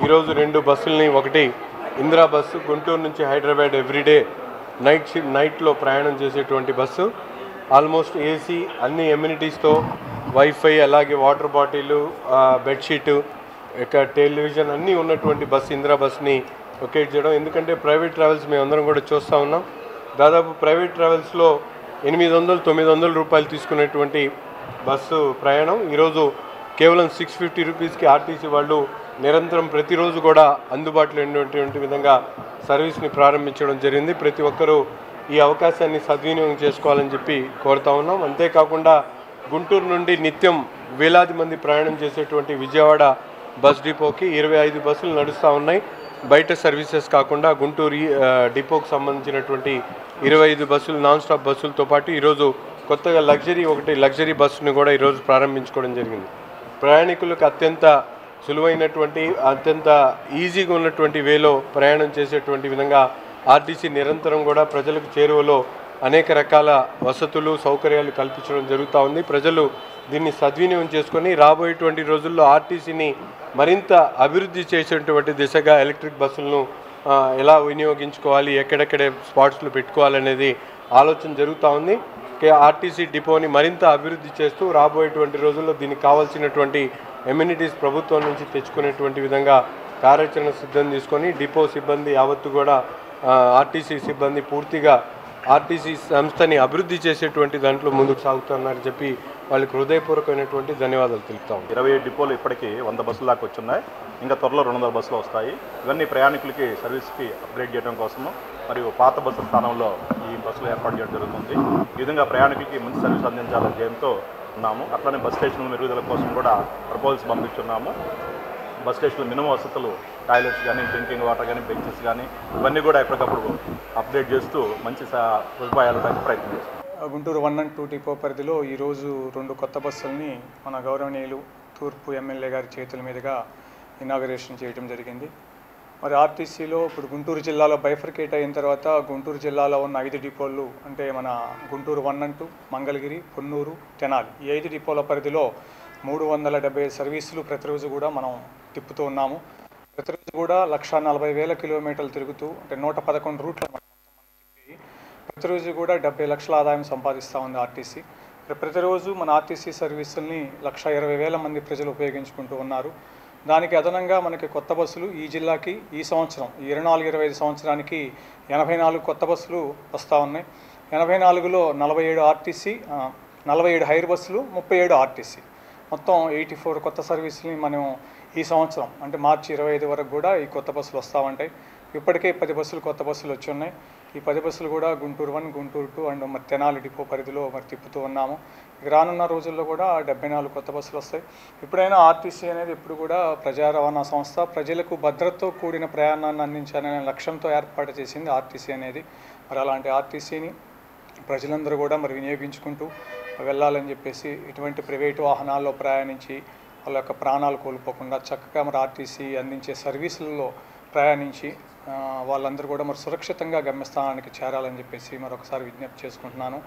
ఈరోజు 2 బస్సుల్ని, ఒకటి ఇందిరా బస్సు గుంటూరు నుంచి హైదరాబాద్ ఎవ్రీడే నైట్లో ప్రయాణం చేసేటువంటి బస్సు, ఆల్మోస్ట్ ఏసీ అన్ని ఎమ్యూనిటీస్తో, వైఫై, అలాగే వాటర్ బాటిల్, బెడ్షీటు, ఇక టెలివిజన్ అన్నీ ఉన్నటువంటి బస్సు ఇందిరా బస్ని లొకేట్ చేయడం. ఎందుకంటే ప్రైవేట్ ట్రావెల్స్ మేమందరం కూడా చూస్తూ ఉన్నాం. దాదాపు ప్రైవేట్ ట్రావెల్స్లో 800-900 రూపాయలు తీసుకునేటువంటి బస్సు ప్రయాణం ఈరోజు కేవలం 650 రూపీస్కి ఆర్టీసీ వాళ్ళు నిరంతరం ప్రతిరోజు కూడా అందుబాటులో ఉండేటువంటి విధంగా సర్వీస్ని ప్రారంభించడం జరిగింది. ప్రతి ఒక్కరూ ఈ అవకాశాన్ని సద్వినియోగం చేసుకోవాలని చెప్పి కోరుతా ఉన్నాం. అంతేకాకుండా గుంటూరు నుండి నిత్యం వేలాది మంది ప్రయాణం చేసేటువంటి విజయవాడ బస్ డిపోకి 25 బస్సులు నడుస్తూ ఉన్నాయి. బయట సర్వీసెస్ కాకుండా గుంటూరు డిపోకి సంబంధించినటువంటి 25 బస్సులు, నాన్ స్టాప్ బస్సులతో పాటు ఈరోజు కొత్తగా లగ్జరీ బస్సును కూడా ఈరోజు ప్రారంభించుకోవడం జరిగింది. ప్రయాణికులకు అత్యంత సులువైనటువంటి, అత్యంత ఈజీగా ఉన్నటువంటి వేలో ప్రయాణం చేసేటువంటి విధంగా ఆర్టీసీ నిరంతరం కూడా ప్రజలకు చేరువలో అనేక రకాల వసతులు, సౌకర్యాలు కల్పించడం జరుగుతూ ఉంది. ప్రజలు దీన్ని సద్వినియోగం చేసుకొని రాబోయేటువంటి రోజుల్లో ఆర్టీసీని మరింత అభివృద్ధి చేసేటువంటి దిశగా ఎలక్ట్రిక్ బస్సులను ఎలా వినియోగించుకోవాలి, ఎక్కడెక్కడే స్పాట్స్లు పెట్టుకోవాలనేది ఆలోచన జరుగుతూ ఉంది. ఆర్టీసీ డిపోని మరింత అభివృద్ధి చేస్తూ రాబోయేటువంటి రోజుల్లో దీనికి కావాల్సినటువంటి ఎమ్యూనిటీస్ ప్రభుత్వం నుంచి తెచ్చుకునేటువంటి విధంగా కార్యాచరణ సిద్ధం తీసుకొని డిపో సిబ్బంది యావత్తు కూడా ఆర్టీసీ సిబ్బంది పూర్తిగా ఆర్టీసీ సంస్థని అభివృద్ధి చేసేటువంటి దాంట్లో ముందుకు సాగుతున్నారని చెప్పి వాళ్ళకి హృదయపూర్వకమైనటువంటి ధన్యవాదాలు తెలుపుతాం. 27 డిపోలు ఇప్పటికీ 100 బస్సులు దాకా వచ్చున్నాయి. ఇంకా త్వరలో 200 బస్సులు వస్తాయి. ఇవన్నీ ప్రయాణికులకి సర్వీస్కి అప్గ్రేడ్ చేయడం కోసము మరియు పాత బస్సుల స్థానంలో ఈ బస్సులు ఏర్పాటు చేయడం జరుగుతుంది. ఈ విధంగా ప్రయాణికులకి మంచి సర్వీస్ అందించాలని ధ్యేయంతో ఉన్నాము. అట్లనే బస్ స్టేషన్ల మెరుగుదల కోసం కూడా ప్రపోజల్స్ పంపించున్నాము. బస్ స్టేషన్లో మినిమం వసతులు, టాయిలెట్స్ కానీ, డ్రింకింగ్ వాటర్ కానీ, బెంచెస్ కానీ ఇవన్నీ కూడా ఎప్పటికప్పుడు అప్డేట్ చేస్తూ మంచి సదుపాయాలు ప్రయత్నం చేస్తాం. గుంటూరు 1 and 2 డిపో పరిధిలో ఈరోజు 2 కొత్త బస్సుల్ని మన గౌరవనీయులు తూర్పు ఎమ్మెల్యే గారి చేతుల మీదుగా ఇనాగరేషన్ చేయడం జరిగింది. మరి ఆర్టీసీలో ఇప్పుడు గుంటూరు జిల్లాలో బైఫర్కేట్ అయిన తర్వాత గుంటూరు జిల్లాలో ఉన్న 5 డిపోలు అంటే మన గుంటూరు 1 and 2, మంగళగిరి, పొన్నూరు, తెనాలి ఈ 5 డిపోల పరిధిలో 375 సర్వీసులు ప్రతిరోజు కూడా మనం తిప్పుతూ ఉన్నాము. ప్రతిరోజు కూడా 1,40,000 కిలోమీటర్లు తిరుగుతూ అంటే 111 రూట్ల ప్రతిరోజు కూడా 70 లక్షల ఆదాయం సంపాదిస్తూ ఉంది ఆర్టీసీ. ప్రతిరోజు మన ఆర్టీసీ సర్వీసుల్ని 1,20,000 మంది ప్రజలు ఉపయోగించుకుంటూ ఉన్నారు. దానికి అదనంగా మనకి కొత్త బస్సులు ఈ జిల్లాకి ఈ సంవత్సరం 24-25 సంవత్సరానికి 84 కొత్త బస్సులు వస్తూ ఉన్నాయి. 84లో 47 ఆర్టీసీ, 47 హైర్ బస్సులు, 37 ఆర్టీసీ, మొత్తం 84 కొత్త సర్వీసులని మనం ఈ సంవత్సరం అంటే మార్చి 25 వరకు కూడా ఈ కొత్త బస్సులు వస్తూ ఉంటాయి. ఇప్పటికే 10 బస్సులు కొత్త బస్సులు వచ్చి ఉన్నాయి. ఈ 10 బస్సులు కూడా గుంటూరు 1, గుంటూరు 2 అండ్ మరి తెనాలి డిపో పరిధిలో మరి తిప్పుతూ ఉన్నాము. ఇక రానున్న రోజుల్లో కూడా 74 కొత్త బస్సులు వస్తాయి. ఇప్పుడైనా ఆర్టీసీ అనేది ఎప్పుడు కూడా ప్రజా రవాణా సంస్థ, ప్రజలకు భద్రతతో కూడిన ప్రయాణాన్ని అందించాలనే లక్ష్యంతో ఏర్పాటు చేసింది ఆర్టీసీ అనేది. మరి అలాంటి ఆర్టీసీని ప్రజలందరూ కూడా మరి వినియోగించుకుంటూ వెళ్ళాలని చెప్పేసి ఇటువంటి ప్రైవేటు వాహనాల్లో ప్రయాణించి వాళ్ళ యొక్క ప్రాణాలు కోల్పోకుండా చక్కగా మరి ఆర్టీసీ అందించే సర్వీసులలో ప్రయాణించి వాళ్ళందరూ కూడా మరి సురక్షితంగా గమ్యస్థానానికి చేరాలని చెప్పేసి మరొకసారి విజ్ఞప్తి చేసుకుంటున్నాను.